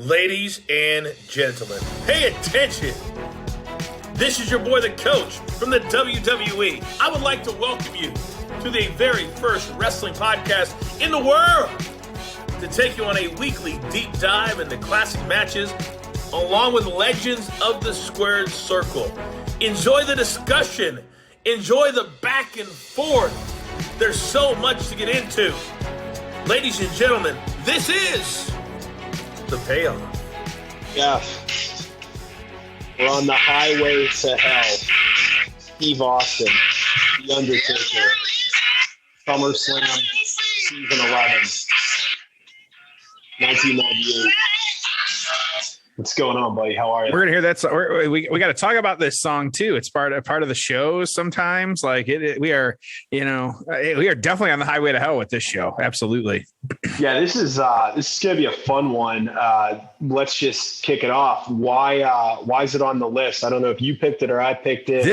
Ladies and gentlemen, pay attention. This is your boy, the coach from the WWE. I would like to welcome you to the very first wrestling podcast in the world to take you on a weekly deep dive into classic matches along with legends of the squared circle. Enjoy the discussion. Enjoy the back and forth. There's so much to get into. Ladies and gentlemen, this is the payoff. Yeah. We're on the highway to hell. Steve Austin, The Undertaker, Summerslam, season 11, 1998. What's going on, buddy? How are you? We're gonna hear that. So we got to talk about this song too. It's part of the show. Sometimes, like we are definitely on the highway to hell with this show. Absolutely. Yeah, this is gonna be a fun one. Let's just kick it off. Why is it on the list? I don't know if you picked it or I picked it.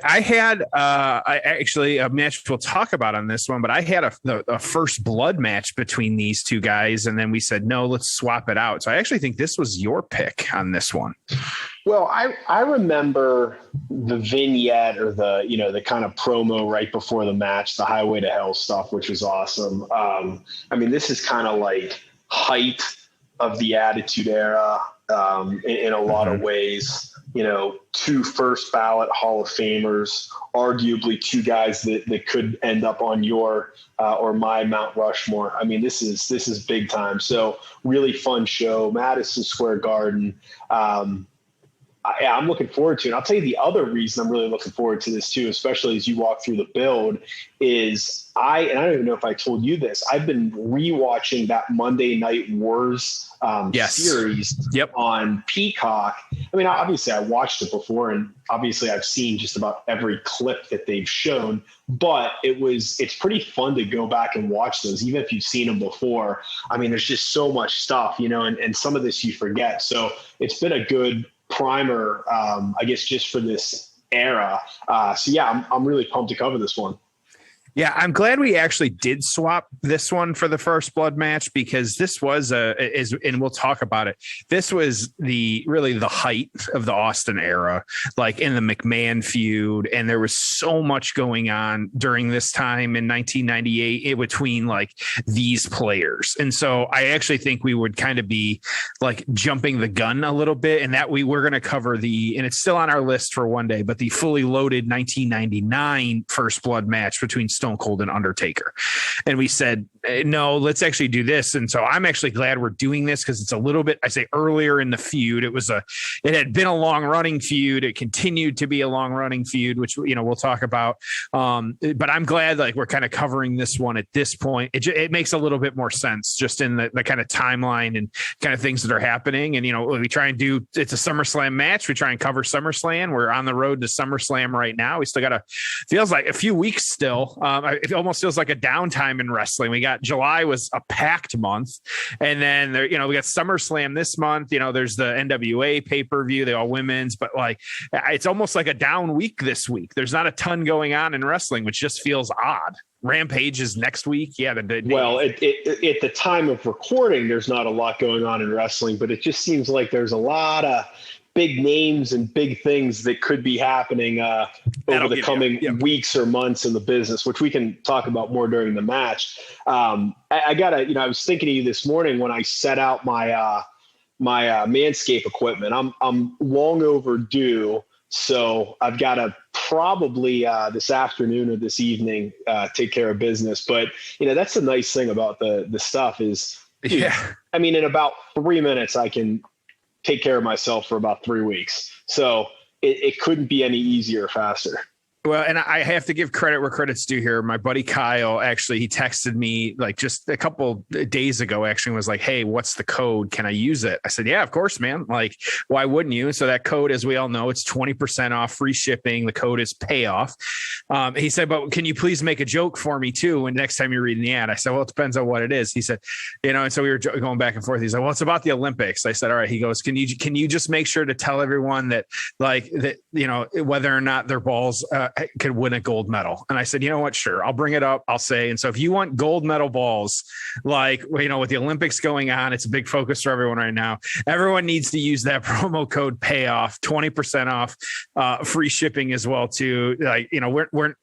I had actually a match we'll talk about on this one, but I had a first blood match between these two guys, and then we said no, let's swap it out. So I actually think this was your pick on this one. Well, I remember the vignette or the kind of promo right before the match, the Highway to Hell stuff, which was awesome. I mean, this is kind of like height of the Attitude Era in a lot of ways. You know, two first ballot Hall of Famers, arguably two guys that could end up on your or my Mount Rushmore. I mean, this is big time. So really fun show, Madison Square Garden. I'm looking forward to it. And I'll tell you the other reason I'm really looking forward to this too, especially as you walk through the build, is I don't even know if I told you this, I've been rewatching that Monday Night Wars series on Peacock. I mean, obviously I watched it before, and obviously I've seen just about every clip that they've shown, but it's pretty fun to go back and watch those, even if you've seen them before. I mean, there's just so much stuff, and some of this you forget. So it's been a good primer, I guess, just for this era. So yeah, I'm really pumped to cover this one. Yeah, I'm glad we actually did swap this one for the first blood match, because this was and we'll talk about it. This was really the height of the Austin era, like in the McMahon feud. And there was so much going on during this time in 1998 in between like these players. And so I actually think we would kind of be like jumping the gun a little bit, and that we were going to cover and it's still on our list for one day, but the fully loaded 1999 first blood match between Stone Cold and Undertaker. And we said, no, let's actually do this. And so I'm actually glad we're doing this, because it's a little bit, I say, earlier in the feud. It had been a long running feud. It continued to be a long running feud, which, we'll talk about. But I'm glad like we're kind of covering this one at this point. It makes a little bit more sense just in the kind of timeline and kind of things that are happening. And, we try and it's a SummerSlam match. We try and cover SummerSlam. We're on the road to SummerSlam right now. We still feels like a few weeks still. It almost feels like a downtime in wrestling. July was a packed month, and then we got SummerSlam this month. There's the NWA pay-per-view, the all women's, but like it's almost like a down week this week. There's not a ton going on in wrestling, which just feels odd. Rampage is next week. Yeah. Well, at the time of recording, there's not a lot going on in wrestling, but it just seems like there's a lot of big names and big things that could be happening over the coming weeks or months in the business, which we can talk about more during the match. I was thinking of you this morning when I set out my Manscaped equipment. I'm long overdue. So I've got to probably this afternoon or this evening take care of business. But, that's the nice thing about the stuff is, I mean, in about 3 minutes, I can take care of myself for about 3 weeks. So it couldn't be any easier or faster. Well, and I have to give credit where credit's due here. My buddy Kyle, actually, he texted me like just a couple days ago, actually was like, hey, what's the code? Can I use it? I said, yeah, of course, man. Like, why wouldn't you? So that code, as we all know, it's 20% off, free shipping. The code is payoff. He said, but can you please make a joke for me too when next time you're reading the ad? I said, well, it depends on what it is. He said, and so we were going back and forth. He said, well, it's about the Olympics. I said, all right. He goes, can you just make sure to tell everyone that whether or not their balls could win a gold medal. And I said, you know what? Sure. I'll bring it up. I'll say, and so if you want gold medal balls, like, you know, with the Olympics going on, it's a big focus for everyone right now. Everyone needs to use that promo code payoff, 20% off, free shipping as well too. Like, you know, we're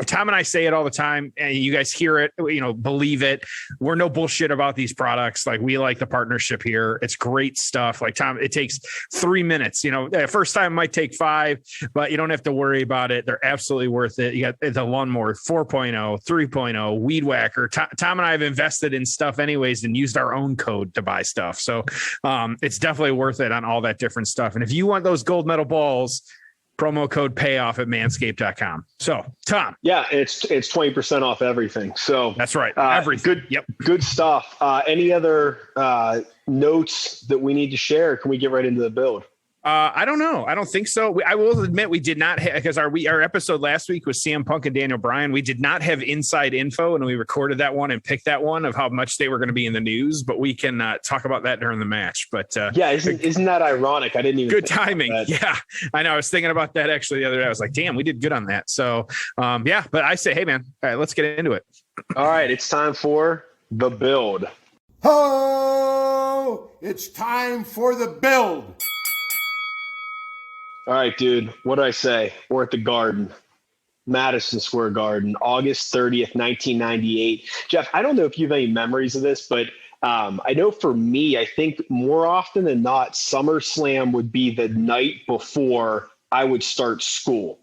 Tom and I say it all the time, and you guys hear it, you know, believe it. We're no bullshit about these products. Like, we like the partnership here. It's great stuff. Like, Tom, it takes 3 minutes, you know, first time might take 5, but you don't have to worry about it. They're absolutely worth it. You got the lawnmower 4.0, 3.0, weed whacker. Tom and I have invested in stuff anyways and used our own code to buy stuff. So it's definitely worth it on all that different stuff. And if you want those gold medal balls, promo code payoff at manscaped.com. So Tom. Yeah, it's 20% off everything. So that's right. Good stuff. Any other notes that we need to share? Can we get right into the build? I don't know. I don't think so. I will admit we did not because our episode last week was CM Punk and Daniel Bryan. We did not have inside info, and we recorded that one and picked that one of how much they were going to be in the news. But we can talk about that during the match. But yeah, isn't that ironic? I didn't even good timing. Yeah, I know. I was thinking about that actually the other day. I was like, damn, we did good on that. So yeah, but I say, hey man, all right, let's get into it. All right, it's time for the build. Oh, it's time for the build. All right, dude. What did I say? We're at the Garden, Madison Square Garden, August 30th, 1998. Jeff, I don't know if you have any memories of this, but I know for me, I think more often than not, Summerslam would be the night before I would start school.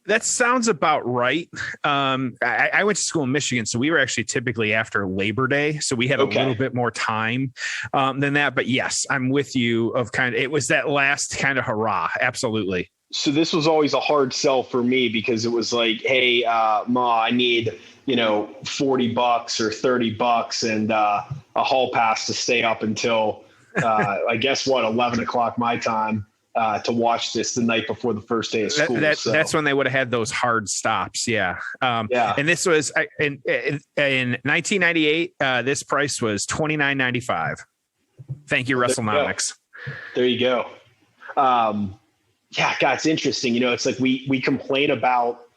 That sounds about right. I went to school in Michigan, so we were actually typically after Labor Day, so we had a little bit more time than that. But yes, I'm with you. It was that last kind of hurrah. Absolutely. So this was always a hard sell for me because it was like, hey, Ma, I need $40 or $30 and a hall pass to stay up until I guess 11 o'clock my time. To watch this the night before the first day of school. That's when they would have had those hard stops. Yeah. And this was in 1998. This price was $29.95. Thank you, WrestleNomics. There you go. Yeah, God, it's interesting. It's like we complain about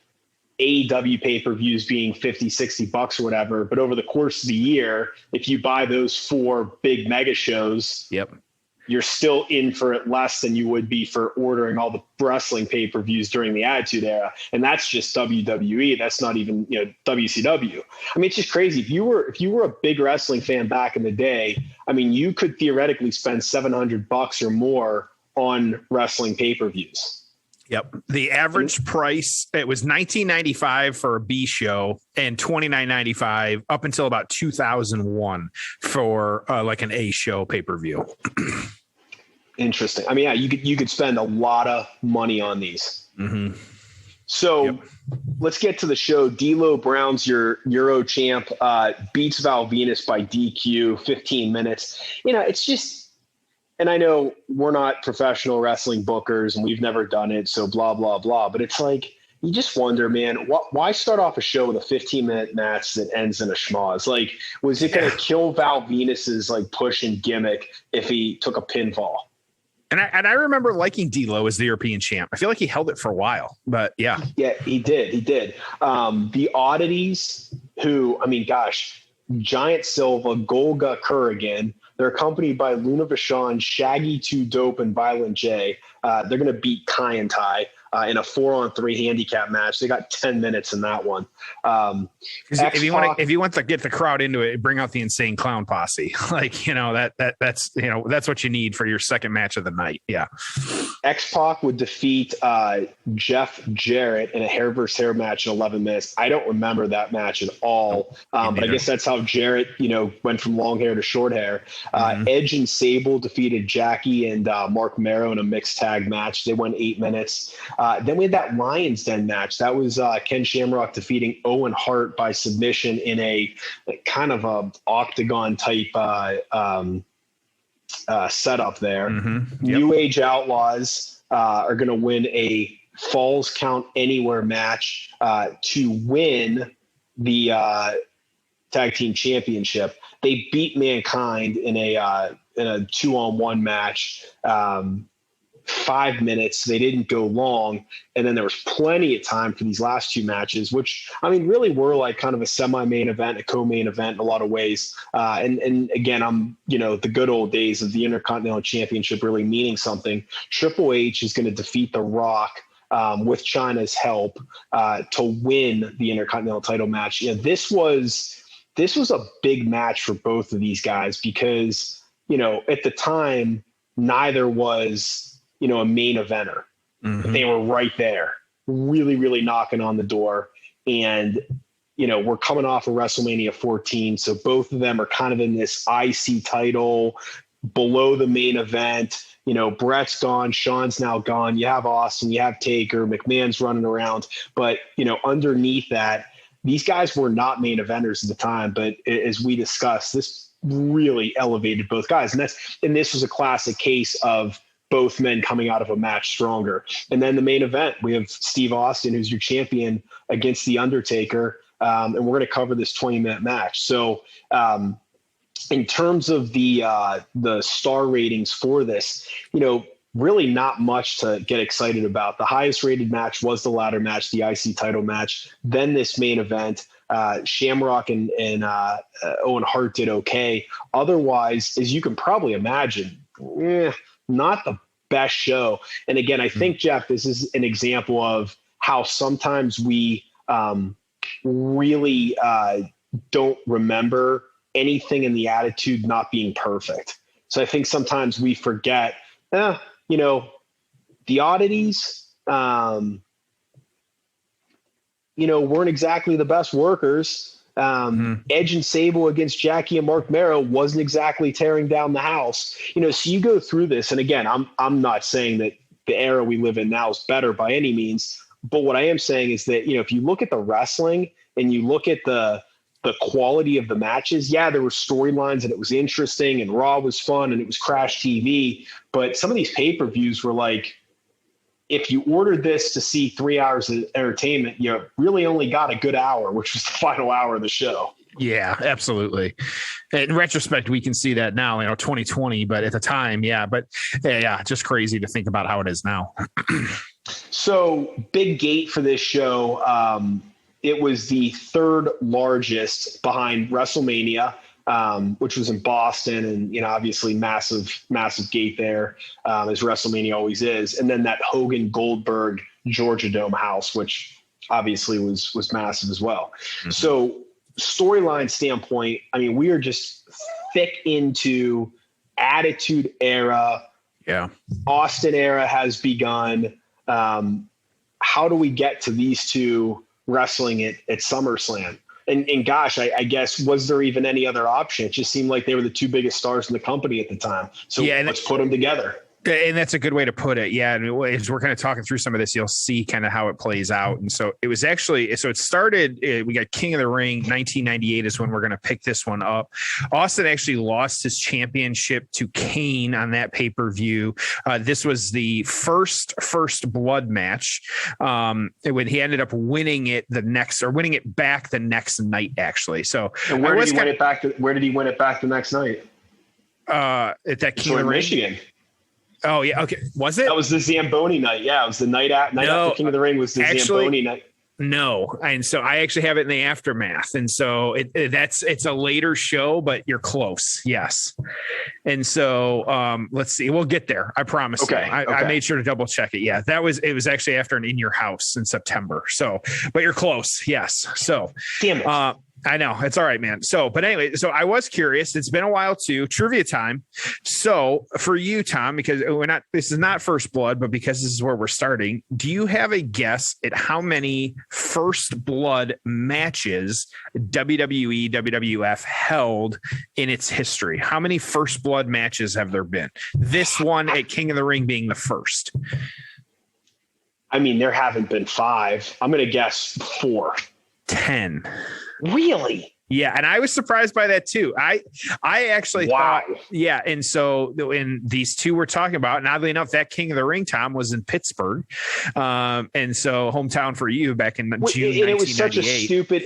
AEW pay-per-views being $50-$60 or whatever, but over the course of the year, if you buy those 4 big mega shows, you're still in for it less than you would be for ordering all the wrestling pay-per-views during the Attitude Era. And that's just WWE. That's not even, WCW. I mean, it's just crazy. If you were a big wrestling fan back in the day, I mean, you could theoretically spend $700 or more on wrestling pay-per-views. Yep. The average price, it was $19.95 for a B show and $29.95 up until about 2001 for like an A show pay-per-view. Interesting. I mean, yeah, you could spend a lot of money on these. Mm-hmm. So let's get to the show. D'Lo Brown's your Euro champ, beats Val Venus by DQ, 15 minutes. It's just, and I know we're not professional wrestling bookers and we've never done it, so blah, blah, blah. But it's like, you just wonder, man, why start off a show with a 15-minute match that ends in a schmoz? Like, was it going to kill Val Venus's push and gimmick if he took a pinfall? And I remember liking D'Lo as the European champ. I feel like he held it for a while, but yeah. Yeah, he did. The Oddities, who, I mean, gosh, Giant Silva, Golga Kurrigan, they're accompanied by Luna Vachon, Shaggy 2 Dope, and Violent J. They're going to beat Kai and Tai in a 4-on-3 handicap match. They got 10 minutes in that one. If you want to get the crowd into it, bring out the Insane Clown Posse. That's what you need for your second match of the night. Yeah. X-Pac would defeat Jeff Jarrett in a hair versus hair match in 11 minutes. I don't remember that match at all. But I guess that's how Jarrett, went from long hair to short hair. Edge and Sable defeated Jackie and Mark Marrow in a mixed tag match. They went 8 minutes. Then we had that Lions Den match. That was Ken Shamrock defeating Owen Hart by submission in a kind of a octagon type setup there. Mm-hmm. New Age Outlaws are going to win a Falls Count Anywhere match to win the tag team championship. They beat Mankind in a 2-on-1 match 5 minutes. They didn't go long. And then there was plenty of time for these last two matches, which, I mean, really were like kind of a semi-main event, a co-main event in a lot of ways. And again, the good old days of the Intercontinental Championship really meaning something. Triple H is going to defeat The Rock with China's help to win the Intercontinental title match. This was a big match for both of these guys because, at the time, neither was, a main eventer. Mm-hmm. They were right there, really, really knocking on the door. And, we're coming off of WrestleMania 14. So both of them are kind of in this IC title below the main event. Brett's gone, Shawn's now gone. You have Austin, you have Taker, McMahon's running around. But, underneath that, these guys were not main eventers at the time. But as we discussed, this really elevated both guys. And this was a classic case of both men coming out of a match stronger. And then the main event, we have Steve Austin, who's your champion, against the Undertaker. And we're going to cover this 20-minute match. So in terms of the star ratings for this, really not much to get excited about. The highest rated match was the ladder match, the IC title match. Then this main event, Shamrock and Owen Hart did okay. Otherwise, as you can probably imagine, not the best show. And again, I think, Jeff, this is an example of how sometimes we really don't remember anything in the attitude not being perfect. So I think sometimes we forget, the oddities, weren't exactly the best workers. Edge and Sable against Jackie and Mark Merrow wasn't exactly tearing down the house. So you go through this, and again, I'm not saying that the era we live in now is better by any means, but what I am saying is that, if you look at the wrestling and you look at the quality of the matches, there were storylines and it was interesting and Raw was fun and it was Crash TV, but some of these pay-per-views were like, if you ordered this to see 3 hours of entertainment, you really only got a good hour, which was the final hour of the show. Yeah, absolutely. In retrospect, we can see that now, 2020, but at the time, just crazy to think about how it is now. So big gate for this show. It was the third largest behind WrestleMania, which was in Boston, and obviously massive gate there, as WrestleMania always is, and then that Hogan Goldberg Georgia Dome house, which obviously was massive as well. Mm-hmm. So storyline standpoint, we are just thick into Attitude Era. Yeah, Austin Era has begun. How do we get to these two wrestling at SummerSlam? And gosh, I guess, was there even any other option? It just seemed like they were the two biggest stars in the company at the time. So let's put them together. And that's a good way to put it. Yeah. And as we're kind of talking through some of this, you'll see kind of how it plays out. And so it was actually, so it started, we got King of the Ring, 1998 is when we're going to pick this one up. Austin actually lost his championship to Kane on that pay-per-view. This was the first blood match. When he ended up winning it back the next night, actually. So and where did he win it back the next night? At that King of the Ring, Michigan. Oh yeah, okay. Was it? That was the Zamboni night. Yeah, it was the night after King of the Ring was the Zamboni night. No, and so I actually have it in the aftermath, and so it's a later show, but you're close. Yes, and so let's see. We'll get there. I promise. Okay. I made sure to double check it. Yeah, it was actually after an In Your House in September. So, but you're close. Yes. So, damn it. I know it's all right, man. So, but anyway, so I was curious. It's been a while too. Trivia time. So for you, Tom, because this is not First Blood, but because this is where we're starting, do you have a guess at how many First Blood matches WWE, WWF held in its history? How many First Blood matches have there been? This one at King of the Ring being the first. There haven't been 5. I'm going to guess 4. 10. Really? Yeah, and I was surprised by that too. I actually thought, yeah, and so when these two were talking about, and oddly enough, that King of the Ring, Tom, was in Pittsburgh, and so hometown for you back in June 1998.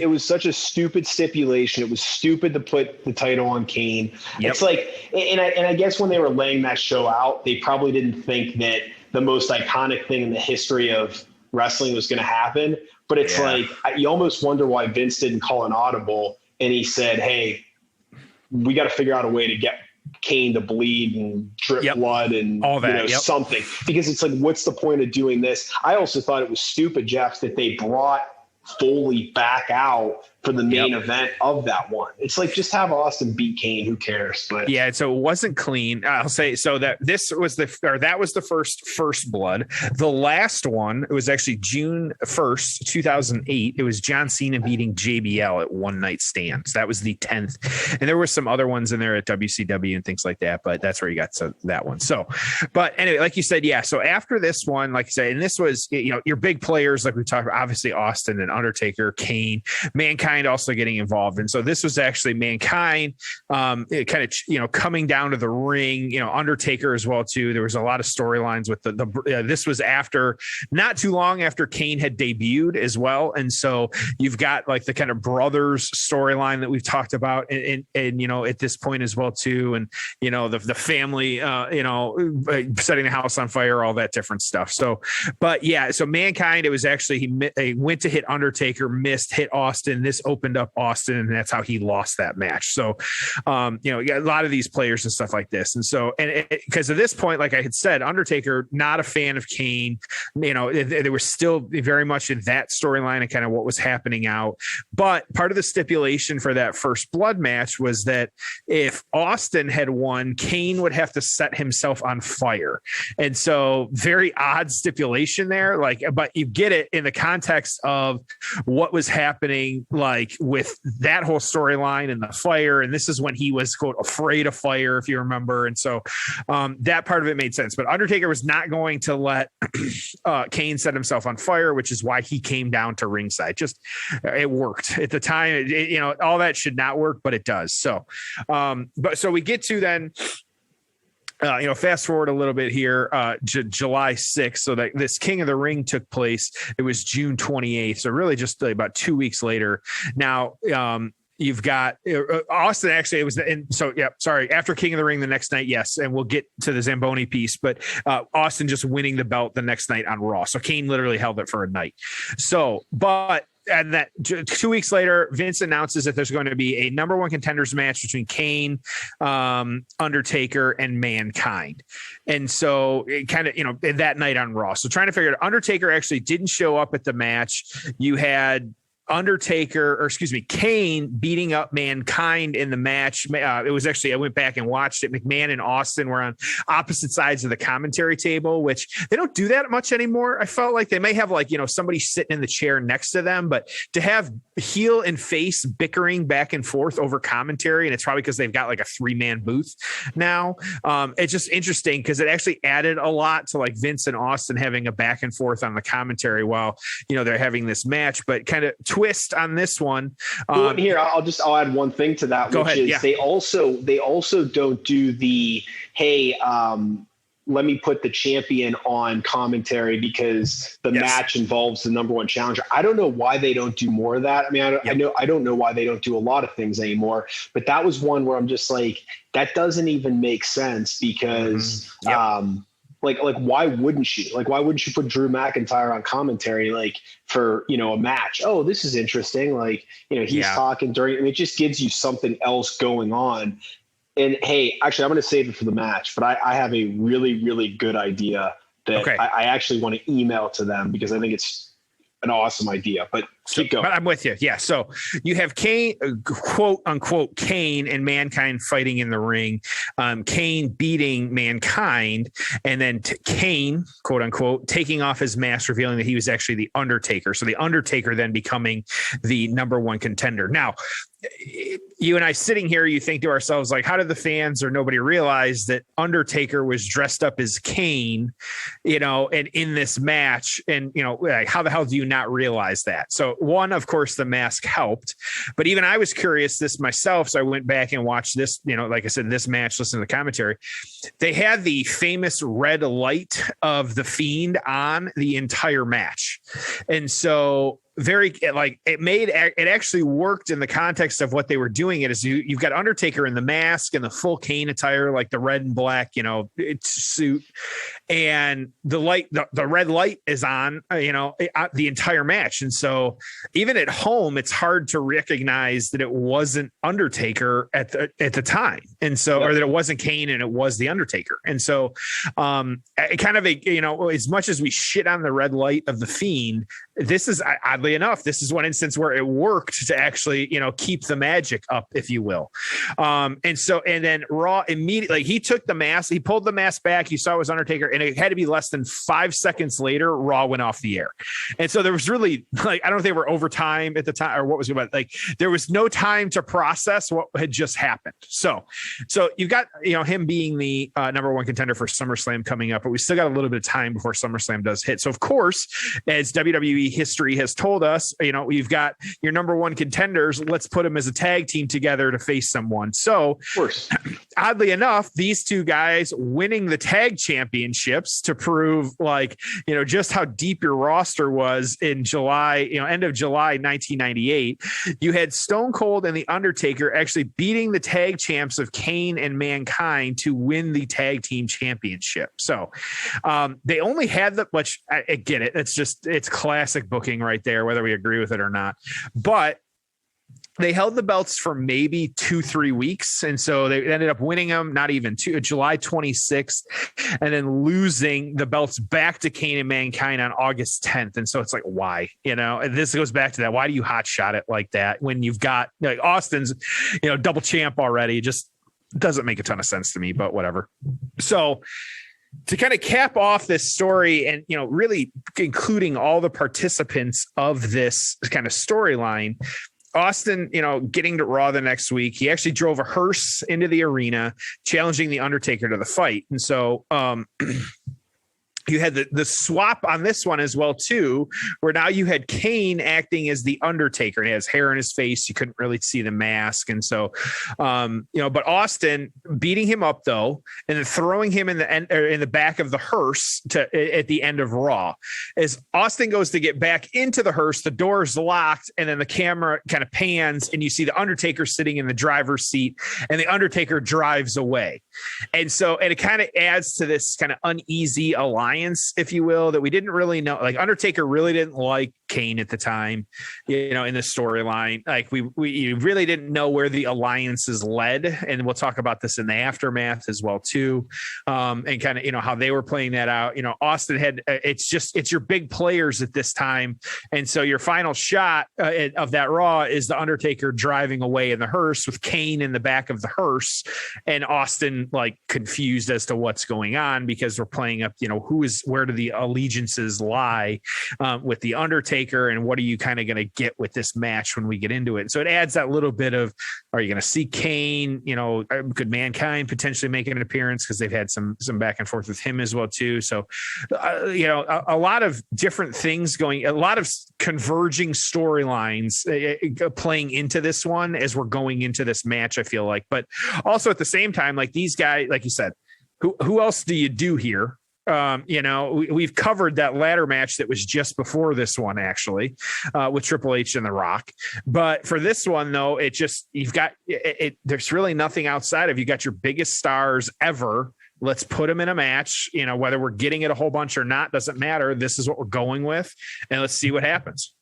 It was such a stupid stipulation. It was stupid to put the title on Kane. Yep. It's like, and I guess when they were laying that show out, they probably didn't think that the most iconic thing in the history of wrestling was going to happen. But it's like, you almost wonder why Vince didn't call an audible and he said, hey, we got to figure out a way to get Kane to bleed and drip blood and all that, something, because it's like, what's the point of doing this? I also thought it was stupid, Jeff, that they brought Foley back out for the main event of that one. It's like, just have Austin beat Kane. Who cares? But yeah, so it wasn't clean. I'll say so that that was the first blood. The last one, it was actually June 1st, 2008. It was John Cena beating JBL at One Night Stands. That was the 10th. And there were some other ones in there at WCW and things like that, but that's where you got to that one. So, but anyway, like you said, yeah. So after this one, like I said, and this was, your big players, like we talked about, obviously Austin and Undertaker, Kane, Mankind also getting involved. And so this was actually Mankind coming down to the ring, Undertaker as well too. There was a lot of storylines with this was after, not too long after Kane had debuted as well. And so you've got like the kind of brothers storyline that we've talked about and at this point as well too. And the family setting the house on fire, all that different stuff. So but yeah, so Mankind, it was actually he went to hit Undertaker, missed, hit Austin. This opened up Austin, and that's how he lost that match. So, you got a lot of these players and stuff like this. And so, and because at this point, like I had said, Undertaker, not a fan of Kane, they were still very much in that storyline and kind of what was happening out. But part of the stipulation for that first blood match was that if Austin had won, Kane would have to set himself on fire. And so very odd stipulation there, but you get it in the context of what was happening, like with that whole storyline and the fire. And this is when he was, quote, afraid of fire, if you remember. And so that part of it made sense. But Undertaker was not going to let Kane set himself on fire, which is why he came down to ringside. Just it worked at the time. All that should not work, but it does. So, so we get to then. Fast forward a little bit here, July 6th. So that this King of the Ring took place. It was June 28th. So really just about 2 weeks later. Now, you've got Austin. Actually, it was. After King of the Ring the next night. Yes. And we'll get to the Zamboni piece, but Austin just winning the belt the next night on Raw. So Kane literally held it for a night. So, and that 2 weeks later, Vince announces that there's going to be a number one contenders match between Kane, Undertaker, and Mankind. And so it kind of, that night on Raw. So trying to figure out, Undertaker actually didn't show up at the match. You had Kane beating up Mankind in the match. It was actually, I went back and watched it. McMahon and Austin were on opposite sides of the commentary table, which they don't do that much anymore. I felt like they may have somebody sitting in the chair next to them, but to have heel and face bickering back and forth over commentary, and it's probably because they've got like a 3-man booth now. It's just interesting because it actually added a lot to like Vince and Austin having a back and forth on the commentary while, they're having this match, but kind of twist on this one. Here, I'll add one thing to that, which is they also don't do the, hey, let me put the champion on commentary because the match involves the number one challenger. I don't know why they don't do more of that. I mean, I don't know why they don't do a lot of things anymore, but that was one where I'm just like, that doesn't even make sense because, Like why wouldn't you? Like, why wouldn't you put Drew McIntyre on commentary, like for, a match? Oh, this is interesting. Like, he's talking during, it just gives you something else going on. And hey, actually, I'm going to save it for the match, but I have a really, really good idea that I actually want to email to them because I think it's an awesome idea, but keep going. But I'm with you. Yeah. So you have Kane, quote unquote, Kane and Mankind fighting in the ring. Kane beating Mankind, and then Kane, quote unquote, taking off his mask, revealing that he was actually the Undertaker. So the Undertaker then becoming the number one contender. Now, you and I sitting here, you think to ourselves, like, how did the fans or nobody realize that Undertaker was dressed up as Kane, and in this match? And, like, how the hell do you not realize that? So one, of course, the mask helped, but even I was curious this myself. So I went back and watched this, like I said, this match, listen to the commentary. They had the famous red light of the Fiend on the entire match. And so it actually worked in the context of what they were doing. It is you've got Undertaker in the mask and the full Kane attire, like the red and black, suit. and the red light is on, the entire match. And so even at home, it's hard to recognize that it wasn't Undertaker at the time. And so, or that it wasn't Kane and it was the Undertaker. And so as much as we shit on the red light of the Fiend, this is, oddly enough, this is one instance where it worked to actually, keep the magic up, if you will. And then Raw immediately, he took the mask, he pulled the mask back. You saw it was Undertaker, and it had to be less than 5 seconds later, Raw went off the air. And so there was really, I don't know if they were overtime at the time or what was going on. There was no time to process what had just happened. So you've got, him being the number one contender for SummerSlam coming up, but we still got a little bit of time before SummerSlam does hit. So of course, as WWE history has told us, you've got your number one contenders. Let's put them as a tag team together to face someone. So, of course, oddly enough, these two guys winning the tag championships to prove just how deep your roster was in July, end of July 1998. You had Stone Cold and the Undertaker actually beating the tag champs of Kane and Mankind to win the tag team championship. So they only had which I get it. It's classic booking right there, whether we agree with it or not. But they held the belts for maybe 2-3 weeks. And so they ended up winning them, not even July 26th, and then losing the belts back to Kane and Mankind on August 10th. And so it's like, why? And this goes back to that. Why do you hot shot it like that when you've got Austin's, double champ already? It just doesn't make a ton of sense to me, but whatever. So to kind of cap off this story and, really including all the participants of this kind of storyline, Austin, getting to Raw the next week, he actually drove a hearse into the arena, challenging the Undertaker to the fight. And so, you had the swap on this one as well, too, where now you had Kane acting as the Undertaker. He has hair in his face. You couldn't really see the mask. And so, but Austin beating him up, though, and then throwing him in the back of the hearse at the end of Raw. As Austin goes to get back into the hearse, the door's locked, and then the camera kind of pans, and you see the Undertaker sitting in the driver's seat, and the Undertaker drives away. And it kind of adds to this kind of uneasy alliance, if you will, that we didn't really know. Undertaker really didn't like Kane at the time, in the storyline. We really didn't know where the alliances led, and we'll talk about this in the aftermath as well too, and kind of how they were playing that out. Austin had it's your big players at this time, and so your final shot of that Raw is the Undertaker driving away in the hearse with Kane in the back of the hearse, and Austin confused as to what's going on because we're playing up where do the allegiances lie with the Undertaker, and what are you kind of going to get with this match when we get into it? So it adds that little bit of, are you going to see Kane? Could Mankind potentially make an appearance because they've had some back and forth with him as well too. So a lot of different things going, a lot of converging storylines playing into this one as we're going into this match, I feel like. But also at the same time, these guys, like you said, who else do you do here? We've covered that ladder match that was just before this one, actually, with Triple H and The Rock. But for this one, though, you've got it. There's really nothing outside of, you got your biggest stars ever. Let's put them in a match, whether we're getting it a whole bunch or not, doesn't matter. This is what we're going with, and let's see what happens.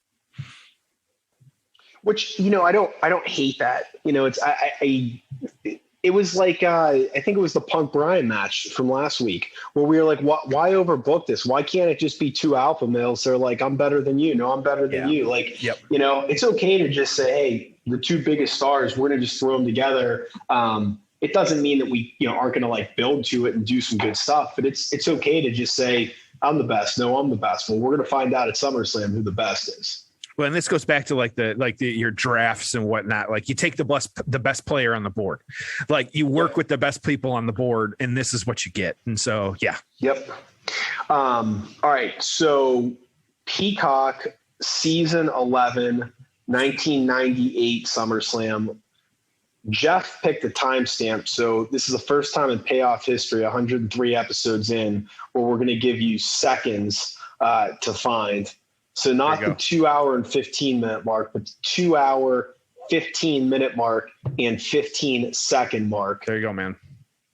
Which, I don't hate that. It was like, I think it was the Punk Bryan match from last week where we were like, why overbook this? Why can't it just be two alpha males? They're like, I'm better than you. No, I'm better than you. It's okay to just say, hey, the two biggest stars, we're going to just throw them together. It doesn't mean that we, aren't going to like build to it and do some good stuff, but it's okay to just say, I'm the best. No, I'm the best. Well, we're going to find out at SummerSlam who the best is. Well, and this goes back to your drafts and whatnot. Like, you take the best player on the board, like you work with the best people on the board, and this is what you get. And so, yeah. Yep. All right. So Peacock season 11, 1998 SummerSlam. Jeff picked the timestamp. So this is the first time in Payoff history, 103 episodes in, where we're going to give you seconds to find. So not the 2 hour and 15 minute mark, but the 2 hour, 15 minute mark and 15 second mark. There you go, man.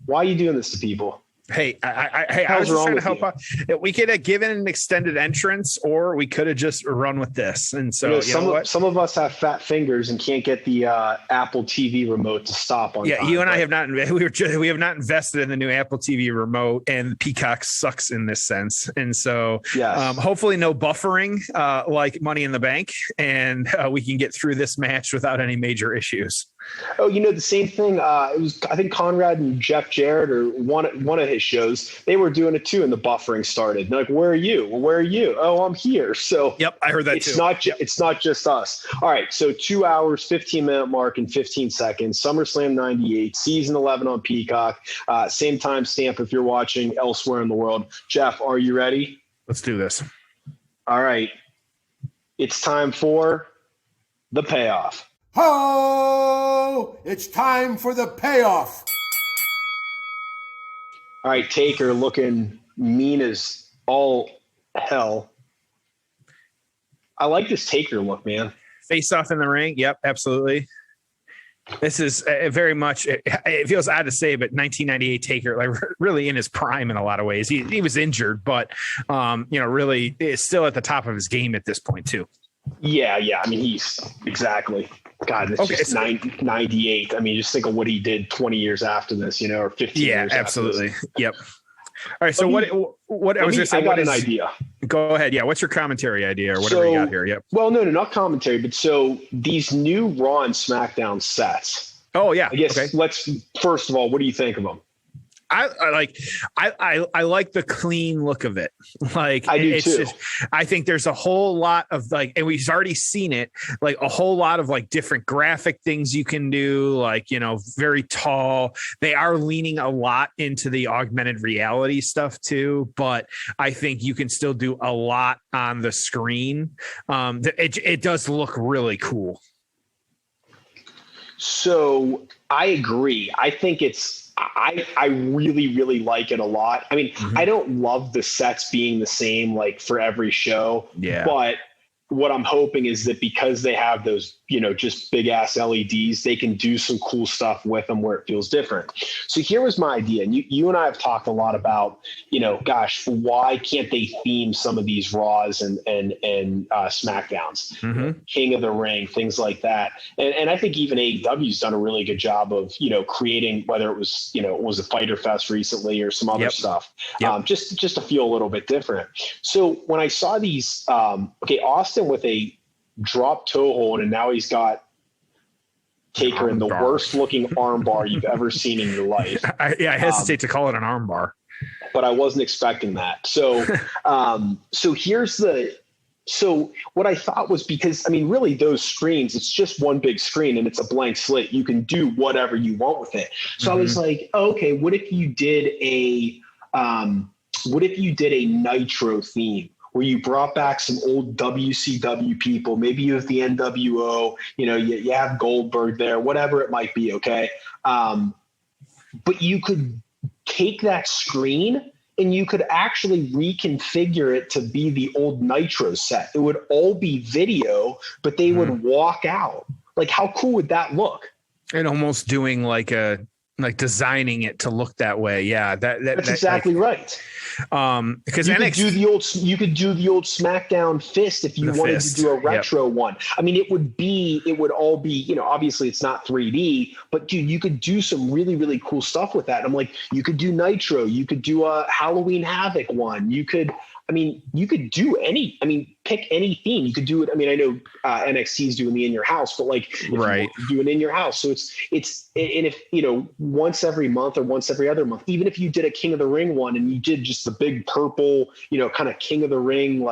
Why are you doing this to people? Hey, I was just trying to help out. We could have given an extended entrance, or we could have just run with this. And so, some of us have fat fingers and can't get the Apple TV remote to stop on time. You and I have not. We have not invested in the new Apple TV remote, and Peacock sucks in this sense. And so, yes. Hopefully, no buffering like Money in the Bank, and we can get through this match without any major issues. Oh, the same thing. It was, I think, Conrad and Jeff Jarrett, or one of his shows, they were doing it too, and the buffering started. They're like, where are you? Well, where are you? Oh, I'm here. So yep, I heard that it's too. It's not just us. All right, so 2 hours, 15-minute mark and 15 seconds. SummerSlam 98, season 11 on Peacock. Same time stamp if you're watching elsewhere in the world. Jeff, are you ready? Let's do this. All right, it's time for the payoff. Ho! It's time for the payoff. All right, Taker looking mean as all hell. I like this Taker look, man. Face off in the ring. Yep, absolutely. This is very much, it feels odd to say, but 1998 Taker, like really in his prime in a lot of ways. He was injured, but, really is still at the top of his game at this point, too. Yeah. I mean, he's exactly. God, it's just 98. I mean, just think of what he did 20 years after this, or 15 years absolutely. After this. Yep. All right. So what I was going to say, I got an idea. Go ahead. Yeah. What's your commentary idea or whatever you got here? Yep. Well, no, not commentary, but so these new Raw and SmackDown sets. Oh yeah. I guess let's, first of all, what do you think of them? I like the clean look of it. Like I do too. I think there's a whole lot of and we've already seen it, like a whole lot of different graphic things you can do, very tall. They are leaning a lot into the augmented reality stuff too, but I think you can still do a lot on the screen. It does look really cool. So I agree. I think I really, really like it a lot. I mean, I don't love the sets being the same, for every show, but what I'm hoping is that because they have those, just big ass LEDs, they can do some cool stuff with them where it feels different. So here was my idea. And you and I have talked a lot about, why can't they theme some of these Raws and SmackDowns, King of the Ring, things like that. And I think even AEW's done a really good job of, creating, whether it was, it was a Fyter Fest recently or some other stuff, just to feel a little bit different. So when I saw these, Austin with a drop toe hold, and now he's got Taker in the worst looking arm bar you've ever seen in your life. I hesitate to call it an arm bar, but I wasn't expecting that. So, so what I thought was, because really those screens, it's just one big screen and it's a blank slate. You can do whatever you want with it. So I was like, okay, what if you did a Nitro theme, where you brought back some old WCW people, maybe you have the NWO, you have Goldberg there, whatever it might be, okay? But you could take that screen and you could actually reconfigure it to be the old Nitro set. It would all be video, but they would walk out. Like, how cool would that look? And almost doing designing it to look that way. Yeah, that's exactly right. Because you could do the old SmackDown fist if you wanted to do a retro one. I mean, it would all be, obviously it's not 3D, but dude, you could do some really, really cool stuff with that. And I'm like, you could do Nitro, you could do a Halloween Havoc one. You could do pick any theme. You could do it. I mean, I know NXT is doing the In Your House, but you do it in your house. So it's, and if, once every month or once every other month, even if you did a King of the Ring one and you did just the big purple, kind of King of the Ring,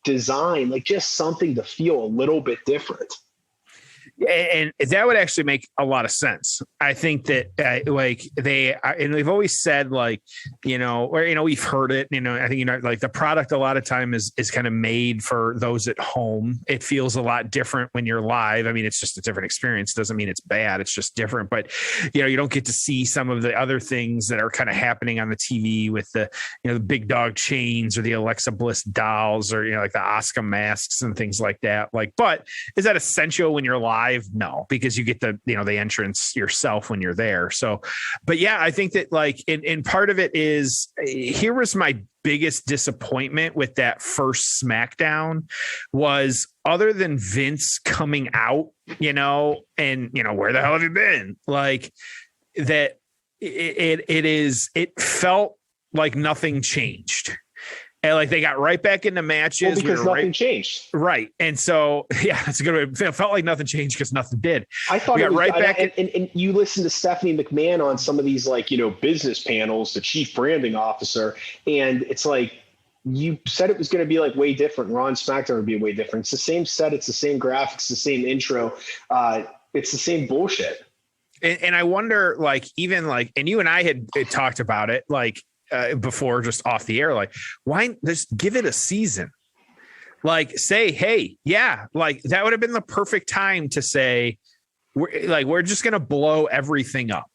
design, just something to feel a little bit different. And that would actually make a lot of sense. I think that and they've always said we've heard it, I think, the product a lot of time is kind of made for those at home. It feels a lot different when you're live. I mean, it's just a different experience. Doesn't mean it's bad. It's just different, but you don't get to see some of the other things that are kind of happening on the TV with the, the big dog chains or the Alexa Bliss dolls or, the Asuka masks and things like that. But is that essential when you're live? live? No, because you get the entrance yourself when you're there. So, but yeah, I think that like, and part of it is, here was my biggest disappointment with that first SmackDown was, other than Vince coming out, and where the hell have you been? Like that it felt like nothing changed. And like they got right back into matches because nothing changed. Right. And so, yeah, that's a good way. It felt like nothing changed because nothing did. I thought we got right back. And you listen to Stephanie McMahon on some of these, like, business panels, the chief branding officer. And it's like, you said it was going to be like way different. Raw and SmackDown would be way different. It's the same set. It's the same graphics, the same intro. It's the same bullshit. And I wonder, like, even like, and you and I had talked about it, like, before, just off the air, like, why just give it a season? Like, say, hey, yeah, like that would have been the perfect time to say, we're just going to blow everything up.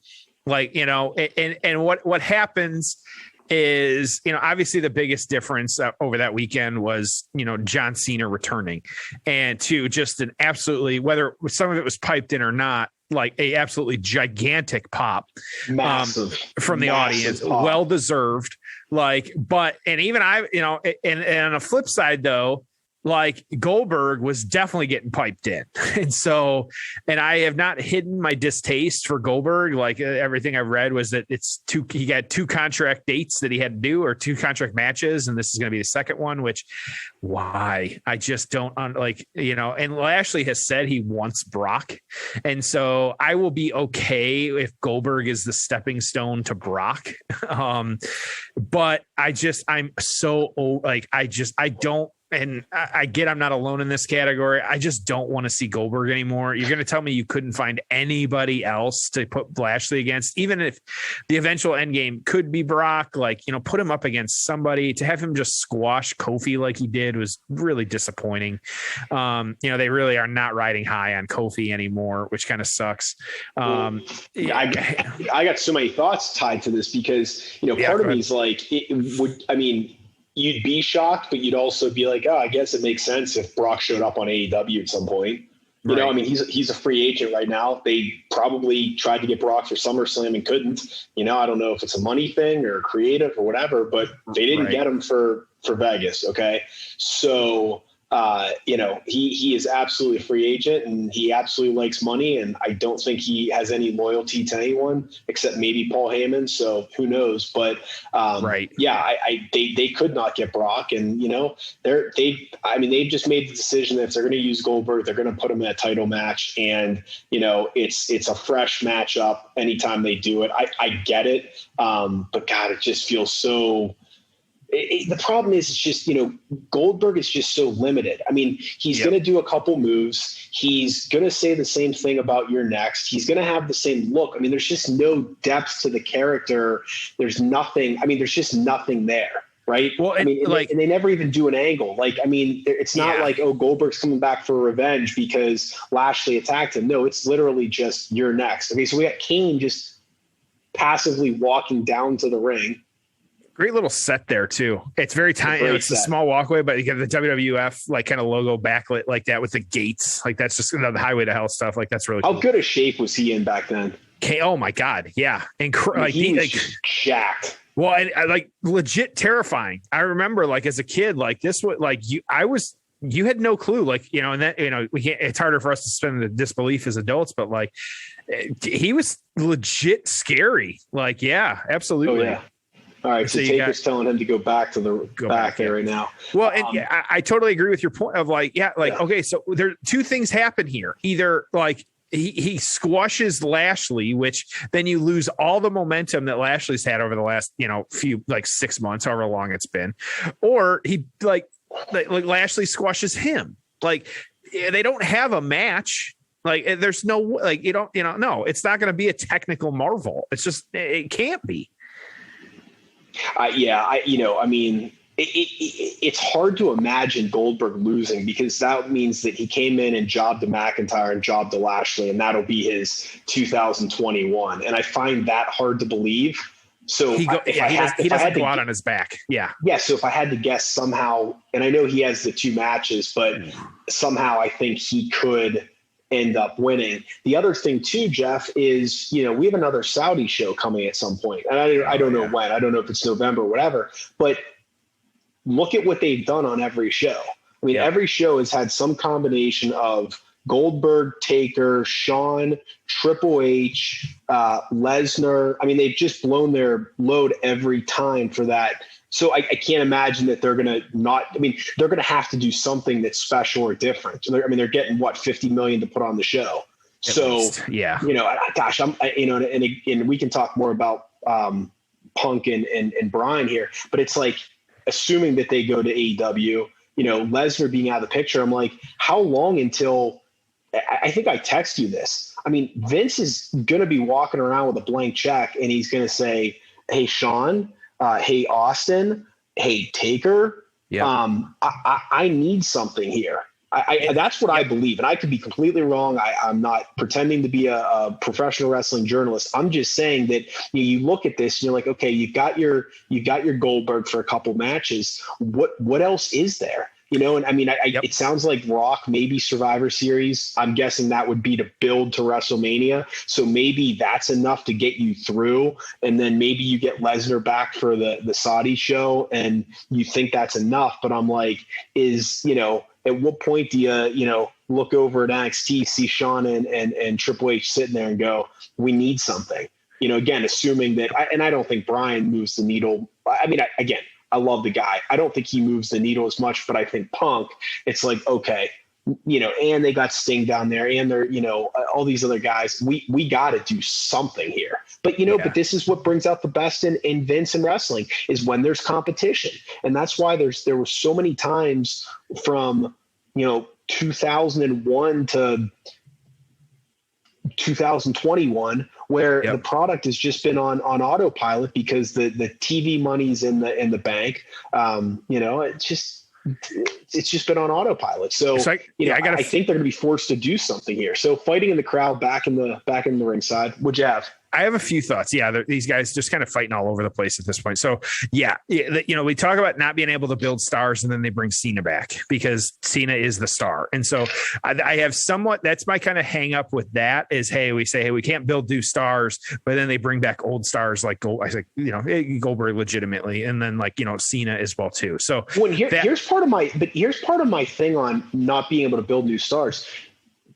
Like, and what happens is, obviously the biggest difference over that weekend was, John Cena returning, and to just an absolutely, whether some of it was piped in or not, like a absolutely gigantic pop, massive from the audience, pop. Well deserved. Like, but, and even I, and on the flip side though, like Goldberg was definitely getting piped in. And so, and I have not hidden my distaste for Goldberg. Like everything I've read was that he got 2 contract dates that he had to do, or 2 contract matches. And this is going to be the second one, which why? I just don't and Lashley has said he wants Brock. And so I will be okay if Goldberg is the stepping stone to Brock. But I'm so old. Like, I don't, and I get I'm not alone in this category. I just don't want to see Goldberg anymore. You're going to tell me you couldn't find anybody else to put Lashley against, even if the eventual end game could be Brock, like, put him up against somebody. To have him just squash Kofi like he did was really disappointing. They really are not riding high on Kofi anymore, which kind of sucks. I got so many thoughts tied to this because, part of me is like, you'd be shocked, but you'd also be like, I guess it makes sense if Brock showed up on AEW at some point. Right. He's a free agent right now. They probably tried to get Brock for SummerSlam and couldn't. I don't know if it's a money thing or creative or whatever, but they didn't get him for Vegas. Okay. So, he is absolutely a free agent, and he absolutely likes money. And I don't think he has any loyalty to anyone except maybe Paul Heyman. So who knows? But they could not get Brock, and they've just made the decision that if they're going to use Goldberg, they're going to put him in a title match, and it's a fresh matchup anytime they do it. I get it, but God, it just feels so. The problem is, it's just, Goldberg is just so limited. I mean, he's going to do a couple moves. He's going to say the same thing about you're next. He's going to have the same look. I mean, there's just no depth to the character. There's nothing. I mean, there's just nothing there. Right. Well, and they never even do an angle. Like, I mean, it's not like, Goldberg's coming back for revenge because Lashley attacked him. No, it's literally just you're next. Okay. So we got Kane just passively walking down to the ring. Great little set there too. It's very tiny. It's a small walkway, but you get the WWF like kind of logo backlit like that with the gates. Like that's just the Highway to Hell stuff. Like that's really cool. How good a shape was he in back then? Okay. Oh my God. Yeah. And he was jacked. Well, and like legit terrifying. I remember like as a kid, like this was like you had no clue, like, and that, we can't, it's harder for us to suspend the disbelief as adults, but like he was legit scary. Like, yeah, absolutely. Oh, yeah. All right, so Taker's telling him to go back to the back there right now. Well, and I totally agree with your point of like, okay, so there 2 things happen here. Either like he squashes Lashley, which then you lose all the momentum that Lashley's had over the last, few, like 6 months, however long it's been, or he like Lashley squashes him. Like they don't have a match. Like there's no, like, no, it's not going to be a technical marvel. It's just, it can't be. It's hard to imagine Goldberg losing because that means that he came in and jobbed to McIntyre and jobbed to Lashley, and that'll be his 2021. And I find that hard to believe. So he doesn't go out on his back. Yeah. Yeah. So if I had to guess somehow, and I know he has the 2 matches, but somehow I think he could end up winning. The other thing too, Jeff, is, we have another Saudi show coming at some point. And I don't know when. I don't know if it's November or whatever, but look at what they've done on every show. I mean, every show has had some combination of Goldberg, Taker, Shawn, Triple H, Lesnar. I mean, they've just blown their load every time for that. So I can't imagine that they're going to they're going to have to do something that's special or different. They're getting $50 million to put on the show. At least. Yeah. Gosh, and we can talk more about Punk and Bryan here, but it's like, assuming that they go to AEW, Lesnar being out of the picture, I'm like, how long until I think I text you this. I mean, Vince is going to be walking around with a blank check and he's going to say, hey, Shawn, hey, Austin, hey, Taker, I need something here. That's what I believe. And I could be completely wrong. I'm not pretending to be a professional wrestling journalist. I'm just saying that you look at this and you're like, okay, you got your Goldberg for a couple matches. What else is there? And I mean, it sounds like Rock, maybe Survivor Series. I'm guessing that would be to build to WrestleMania. So maybe that's enough to get you through. And then maybe you get Lesnar back for the Saudi show and you think that's enough. But I'm like, at what point do you look over at NXT, see Shawn and Triple H sitting there and go, we need something, again, assuming that, and I don't think Bryan moves the needle. I mean, I love the guy. I don't think he moves the needle as much, but I think Punk, it's like, okay, and they got Sting down there and they're, all these other guys, we got to do something here. But, but this is what brings out the best in Vince and wrestling is when there's competition. And that's why there were so many times from, 2001 to 2021 where the product has just been on autopilot because the TV money's in the bank. It's just been on autopilot. So, I think they're going to be forced to do something here. So fighting in the crowd back in the ringside, what'd you have? I have a few thoughts. Yeah, these guys just kind of fighting all over the place at this point. So, we talk about not being able to build stars, and then they bring Cena back because Cena is the star. And so I have that's my kind of hang up with that is, hey, we say, hey, we can't build new stars, but then they bring back old stars like Goldberg legitimately, and then Cena as well too. So here's part of my thing on not being able to build new stars,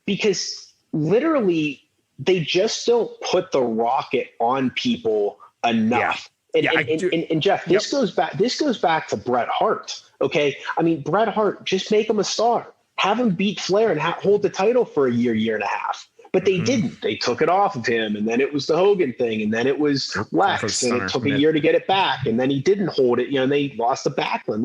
because literally they just don't put the rocket on people enough. Yeah. And Jeff, this goes back to Bret Hart. Okay. I mean, Bret Hart, just make him a star, have him beat Flair and hold the title for a year and a half. But they didn't. They took it off of him, and then it was the Hogan thing, and then it was Lex, and it took a year to get it back, and then he didn't hold it, and they lost the Backlund.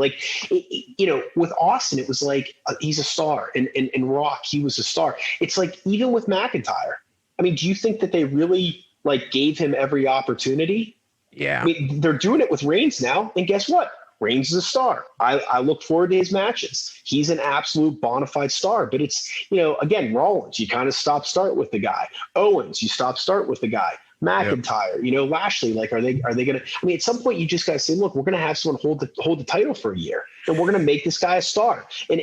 With Austin, it was like he's a star, and Rock, he was a star. It's like even with McIntyre. I mean, do you think that they really gave him every opportunity? Yeah. I mean, they're doing it with Reigns now, and guess what? Reigns is a star. I look forward to his matches. He's an absolute bona fide star. But it's, again, Rollins, you kind of start with the guy. Owens, you start with the guy. McIntyre, Lashley, are they going to? I mean, at some point you just got to say, look, we're going to have someone hold the title for a year, and we're going to make this guy a star. And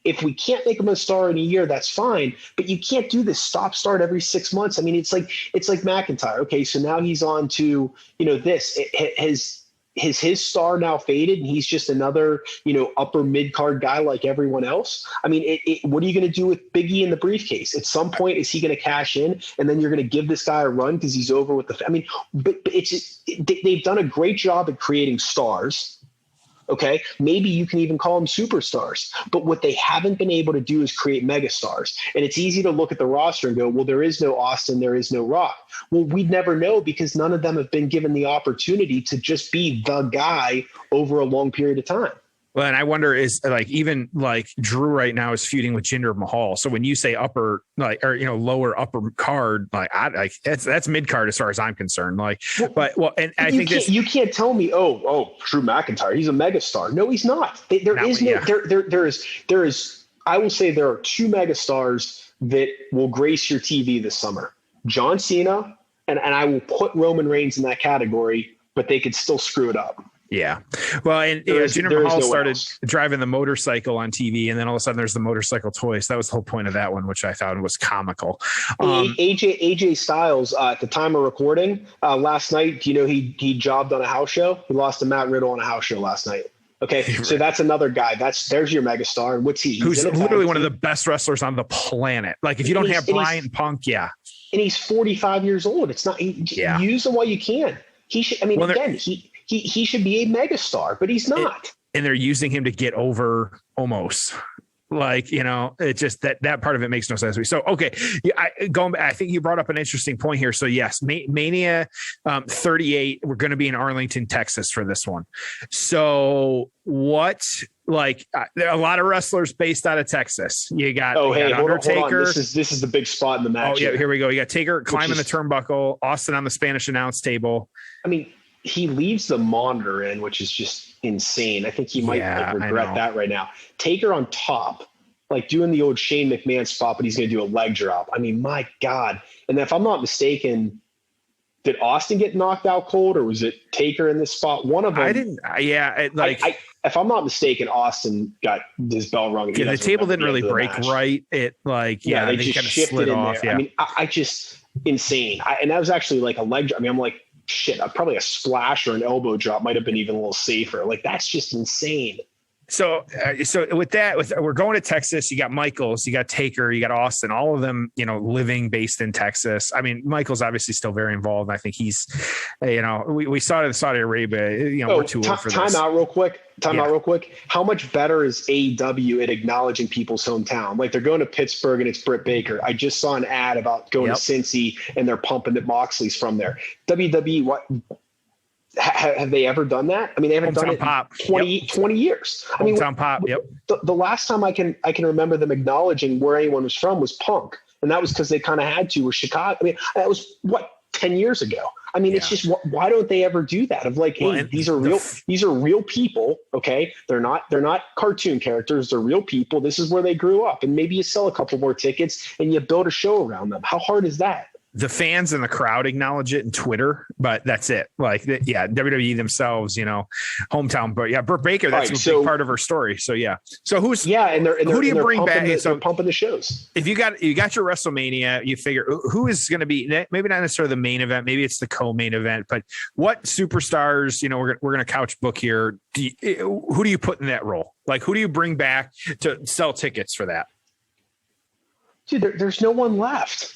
if we can't make him a star in a year, that's fine. But you can't do this start every 6 months. I mean, it's like McIntyre. Okay, so now he's on to this. Has his star now faded, and he's just another upper mid card guy like everyone else? I mean, what are you going to do with Big E in the briefcase? At some point, is he going to cash in, and then you're going to give this guy a run because he's over with the? I mean, but it's just, they've done a great job at creating stars. Okay, maybe you can even call them superstars. But what they haven't been able to do is create megastars. And it's easy to look at the roster and go, well, there is no Austin, there is no Rock. Well, we'd never know because none of them have been given the opportunity to just be the guy over a long period of time. Well, and I wonder is even Drew right now is feuding with Jinder Mahal. So when you say upper lower upper card, that's mid card as far as I'm concerned. I think you can't tell me, Drew McIntyre, he's a megastar. No, he's not. There is. I will say there are two megastars that will grace your TV this summer: John Cena, and I will put Roman Reigns in that category, but they could still screw it up. Yeah. Well, and Jinder Mahal started driving the motorcycle on TV, and then all of a sudden there's the motorcycle toy. So that was the whole point of that one, which I thought was comical. AJ Styles, at the time of recording last night, he jobbed on a house show. He lost to Matt Riddle on a house show last night. Okay, so that's another guy. There's your megastar. And what's he? Who's literally one of the best wrestlers on the planet. Like if you don't have Brian Punk, yeah. And he's 45 years old. It's not. Use him while you can. He should. I mean, he should be a megastar, but he's not. And they're using him to get over almost. Like, it just that part of it makes no sense to me. So, okay. I think you brought up an interesting point here. So yes, Mania 38, we're going to be in Arlington, Texas for this one. So what, a lot of wrestlers based out of Texas. You got, Undertaker. Hold on. This is the big spot in the match. Oh yeah. Here we go. You got Taker climbing the turnbuckle, Austin on the Spanish announce table. I mean, he leaves the monitor in, which is just insane. I think he might regret that right now. Taker on top, doing the old Shane McMahon spot, but he's going to do a leg drop. I mean, my God. And if I'm not mistaken, did Austin get knocked out cold, or was it Taker in this spot? One of them. I didn't. Yeah. If I'm not mistaken, Austin got his bell rung. Yeah, the table didn't really break right. It they just kind of shifted in off. There. Yeah. I mean, I just insane. And that was actually a leg drop. I mean, I'm like, shit, probably a splash or an elbow drop might have been even a little safer. That's just insane. So with that, we're going to Texas. You got Michaels, you got Taker, you got Austin, all of them, living based in Texas. I mean, Michaels obviously still very involved. I think he's, we saw it in Saudi Arabia, we're too old for this. Time out real quick. How much better is AEW at acknowledging people's hometown? They're going to Pittsburgh and it's Britt Baker. I just saw an ad about going to Cincy and they're pumping that Moxley's from there. WWE, what? Have they ever done that? I mean, they haven't done it in 20 years. I mean, Pop. Yep. The last time I can remember them acknowledging where anyone was from was Punk. And that was because they kind of had to with Chicago. I mean, that was 10 years ago. I mean, it's just, why don't they ever do that? Of hey, these are real people. Okay. They're not cartoon characters. They're real people. This is where they grew up. And maybe you sell a couple more tickets and you build a show around them. How hard is that? The fans and the crowd acknowledge it in Twitter, but that's it. WWE themselves, hometown, but Britt Baker, that's a big part of her story. So So who do you bring back? So pumping the shows. If you got your WrestleMania, you figure who is going to be, maybe not necessarily the main event, maybe it's the co-main event, but what superstars, we're going to couch book here. Who do you put in that role? Who do you bring back to sell tickets for that? Dude, there's no one left.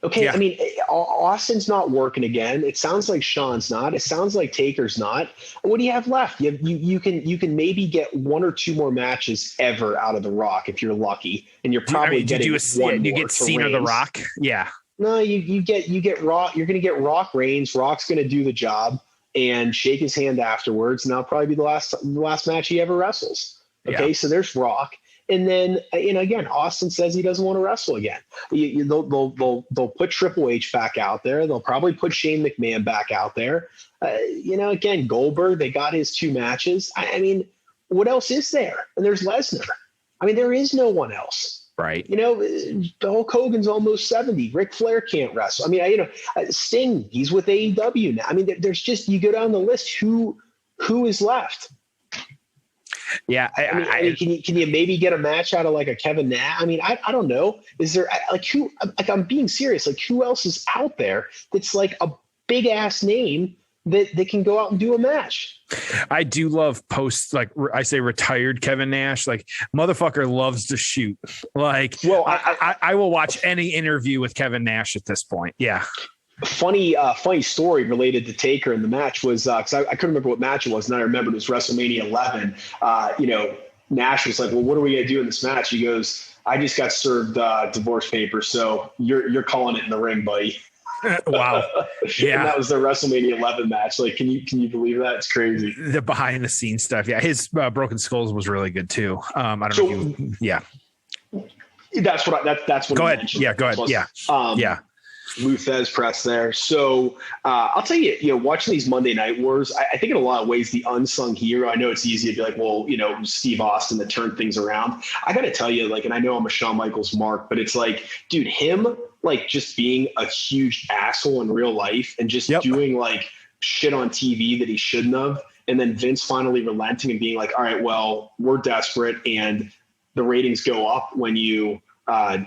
Okay, I mean, Austin's not working again. It sounds like Shawn's not. It sounds like Taker's not. What do you have left? You can maybe get one or two more matches ever out of The Rock if you're lucky, and you're probably getting one more. You get Cena The Rock, yeah. No, you get Rock. You're going to get Rock Reigns. Rock's going to do the job and shake his hand afterwards, and that'll probably be the last match he ever wrestles. Okay, so there's Rock. And then, again, Austin says he doesn't want to wrestle again. They'll put Triple H back out there. They'll probably put Shane McMahon back out there. Again, Goldberg, they got his 2 matches. I mean, what else is there? And there's Lesnar. I mean, there is no one else. Right. Hulk Hogan's almost 70. Ric Flair can't wrestle. I mean, Sting, he's with AEW now. I mean, there's just, you go down the list, who is left? Yeah. I mean, can you maybe get a match out of a Kevin Nash? I mean, I don't know. Is there who, I'm being serious. Who else is out there that's a big ass name that can go out and do a match? I do love post, I say retired Kevin Nash, motherfucker loves to shoot. I will watch any interview with Kevin Nash at this point. Yeah. Funny story related to Taker in the match was because I couldn't remember what match it was, and I remembered it was WrestleMania 11. Nash was like, "Well, what are we gonna do in this match?" He goes, "I just got served divorce papers, so you're calling it in the ring, buddy." Wow. Yeah. And that was the WrestleMania 11 match. Can you believe that? It's crazy. The behind the scenes stuff. Yeah, his Broken Skulls was really good too. I don't know. Yeah. That's what. That's what. Go ahead. Yeah. Go ahead. Yeah. Yeah. Lou Thez press there. So I'll tell you, watching these Monday Night Wars, I think in a lot of ways the unsung hero, I know it's easy to be like, well, Steve Austin that turned things around. I got to tell you, and I know I'm a Shawn Michaels mark, but it's dude, him just being a huge asshole in real life and just doing shit on TV that he shouldn't have. and then Vince finally relenting and being like, all right, well, we're desperate and the ratings go up when you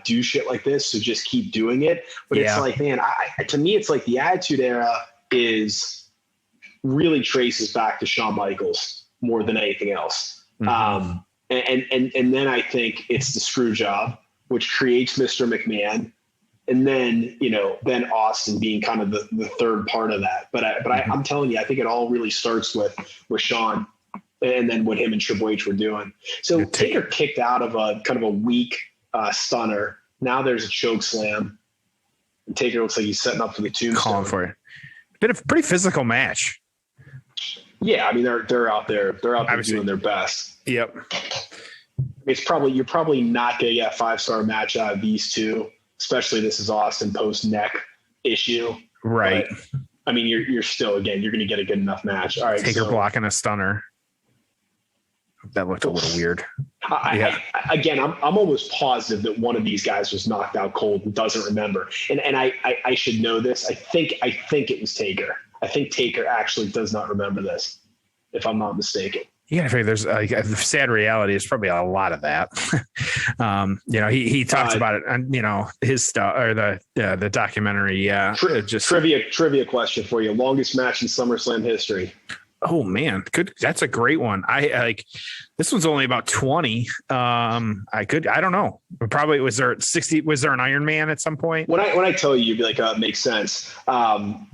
do shit like this. So just keep doing it. But it's like, man, to me, it's like the Attitude Era really traces back to Shawn Michaels more than anything else. And then I think it's the screw job, which creates Mr. McMahon. And then, then Austin being kind of the third part of that. But I'm telling you, I think it all really starts with Shawn and then what him and Triple H were doing. So Taker kicked out of a kind of a weak stunner. Now there's a choke slam. And Taker looks like he's setting up for the tombstone. Calling for it. Been a pretty physical match. Yeah, I mean they're out there. They're out there doing their best. Yep. You're probably not gonna get a 5-star match out of these two. Especially this is Austin post neck issue. Right. But, I mean, you're still, again, you're going to get a good enough match. All right. Taker blocking a stunner. That looked a little weird. I'm almost positive that one of these guys was knocked out cold and doesn't remember. And I should know this. I think it was Taker. I think Taker actually does not remember this, if I'm not mistaken. You gotta figure there's the sad reality is probably a lot of that. He talks about it and his stuff or the documentary. Yeah. Trivia question for you. Longest match in SummerSlam history. Oh man, good. That's a great one. This one's only about 20. I don't know. Probably was there 60? Was there an Iron Man at some point? When I tell you, you'd be like, it makes sense.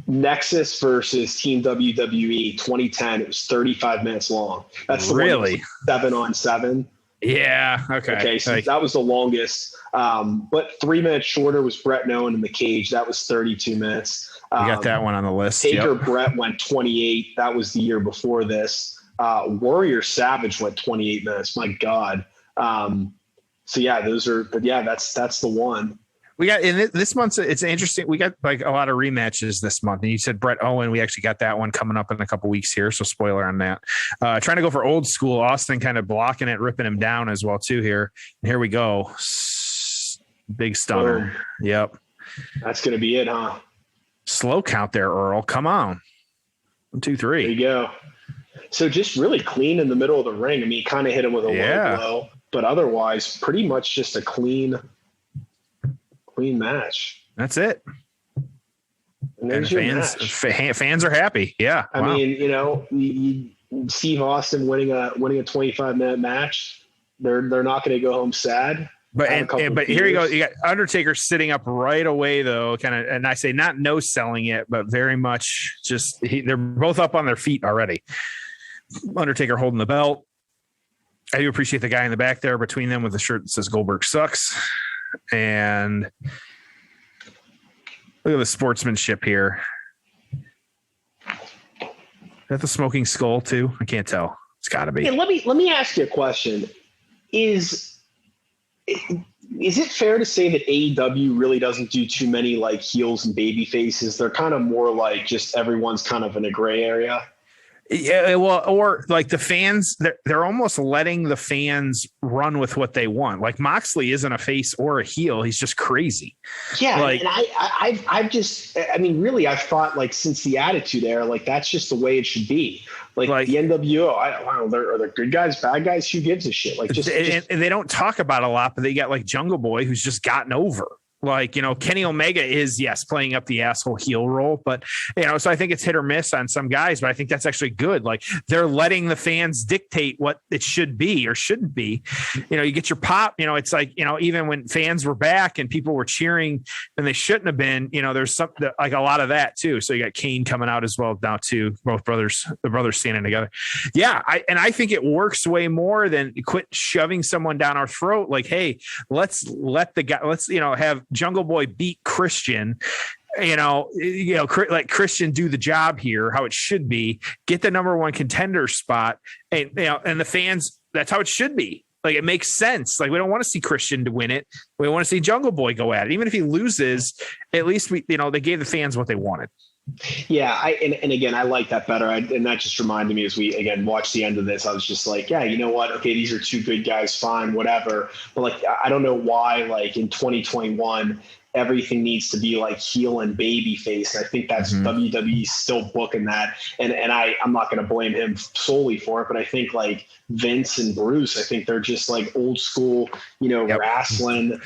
Nexus versus Team WWE 2010. It was 35 minutes long. That's the really 7-on-7. Yeah. Okay. So that was the longest. But 3 minutes shorter was Bret Owen in the cage. That was 32 minutes. You got that one on the list. Taker Brett went 28. That was the year before this. Warrior Savage went 28 minutes. My God. That's the one. We got in this month. It's interesting. We got like a lot of rematches this month. And you said Bret Owen. We actually got that one coming up in a couple weeks here. So spoiler on that. Trying to go for old school. Austin kind of blocking it, ripping him down as well too here. And here we go. Big stunner. Boom. Yep. That's going to be it, huh? Slow count there, Earl. Come on. 1, 2, 3. There you go. So just really clean in the middle of the ring. I mean, he kind of hit him with a low blow, but otherwise pretty much just a clean match. That's it. And fans are happy. Yeah. I mean, Steve Austin winning a 25-minute match. They're not going to go home sad. But here you go. You got Undertaker sitting up right away, though, kind of, and I say not no selling it, but very much just they're both up on their feet already. Undertaker holding the belt. I do appreciate the guy in the back there between them with the shirt that says Goldberg sucks. And look at the sportsmanship here. Is that the smoking skull too? I can't tell. It's got to be. Hey, let me ask you a question. Is it fair to say that AEW really doesn't do too many like heels and baby faces? They're kind of more like just everyone's kind of in a gray area. Yeah, well, or like the fans, they're almost letting the fans run with what they want. Like Moxley isn't a face or a heel; he's just crazy. Yeah, like, and I've thought like since the Attitude Era, like that's just the way it should be. Like the NWO, I don't know, are there good guys, bad guys? Who gives a shit? Like and they don't talk about it a lot, but they got like Jungle Boy, who's just gotten over. Like, Kenny Omega is, yes, playing up the asshole heel role, but, so I think it's hit or miss on some guys, but I think that's actually good. Like they're letting the fans dictate what it should be or shouldn't be. You get your pop, it's like, even when fans were back and people were cheering and they shouldn't have been, there's something like a lot of that too. So you got Kane coming out as well now too, the brothers standing together. Yeah. I think it works way more than quit shoving someone down our throat. Like, hey, let's let the guy, have Jungle Boy beat Christian, let Christian do the job here, how it should be, get the number one contender spot. And, and the fans, that's how it should be. Like, it makes sense. Like, we don't want to see Christian to win it. We want to see Jungle Boy go at it. Even if he loses, at least they gave the fans what they wanted. Yeah, and again, I like that better. And that just reminded me as we again watched the end of this, I was just like, yeah, you know what? Okay, these are two good guys, fine, whatever. But like, I don't know why, like in 2021, everything needs to be like heel and baby face. And I think that's WWE still booking that. And I'm not going to blame him solely for it, but I think like Vince and Bruce, I think they're just like old school, wrestling,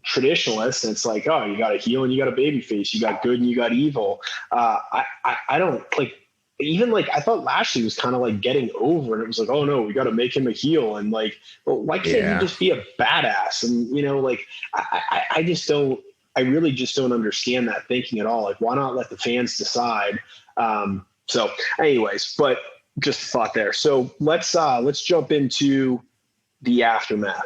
traditionalists, and it's like, oh, you got a heel and you got a baby face, you got good and you got evil. I don't like, even like, I thought Lashley was kind of like getting over, and it was like, oh no, we got to make him a heel, and like, well, why can't he just be a badass? And like, I just don't, I really just don't understand that thinking at all. Like, why not let the fans decide? So anyways, but just a thought there. So let's jump into the aftermath.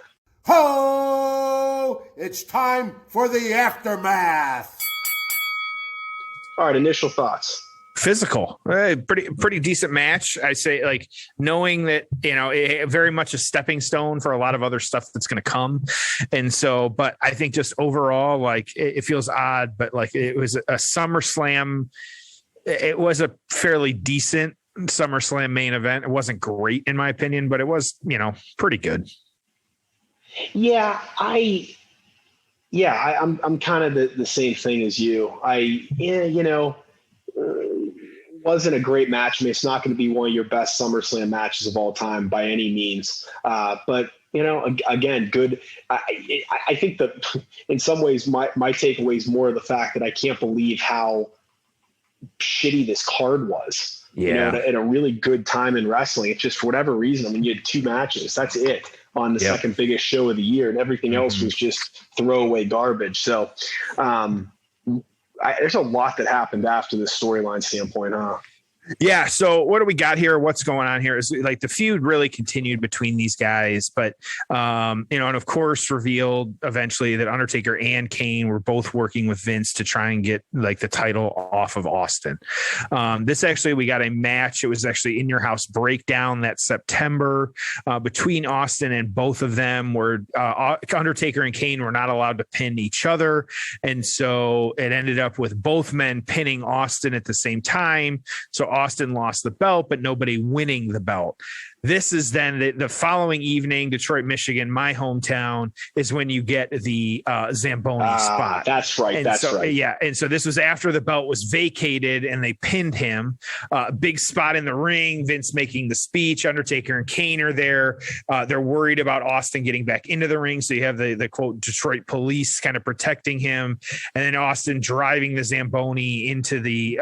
Ho! It's time for the aftermath. All right, initial thoughts. Physical, pretty decent match. I say, like, knowing that, very much a stepping stone for a lot of other stuff that's going to come. And so, but I think just overall, like, it feels odd, but like, it was a SummerSlam. It was a fairly decent SummerSlam main event. It wasn't great in my opinion, but it was, pretty good. Yeah, I'm kind of the same thing as you. Wasn't a great match. I mean, it's not going to be one of your best SummerSlam matches of all time by any means. But again, good. I think that in some ways my takeaway is more of the fact that I can't believe how shitty this card was. Yeah. At a really good time in wrestling. It's just, for whatever reason, I mean, you had two matches. That's it on the second biggest show of the year, and everything else was just throwaway garbage. So there's a lot that happened after the storyline standpoint, huh? Yeah. So what do we got here? What's going on here is, like, the feud really continued between these guys, but, and of course revealed eventually that Undertaker and Kane were both working with Vince to try and get, like, the title off of Austin. We got a match. It was actually In Your House Breakdown that September between Austin, and both of them were Undertaker and Kane were not allowed to pin each other. And so it ended up with both men pinning Austin at the same time. So Austin lost the belt, but nobody winning the belt. This is then the following evening, Detroit, Michigan, my hometown, is when you get the Zamboni spot. That's right. Right. Yeah. And so this was after the belt was vacated and they pinned him. Big spot in the ring, Vince making the speech. Undertaker and Kane are there. They're worried about Austin getting back into the ring. So you have the quote, Detroit police kind of protecting him. And then Austin driving the Zamboni into the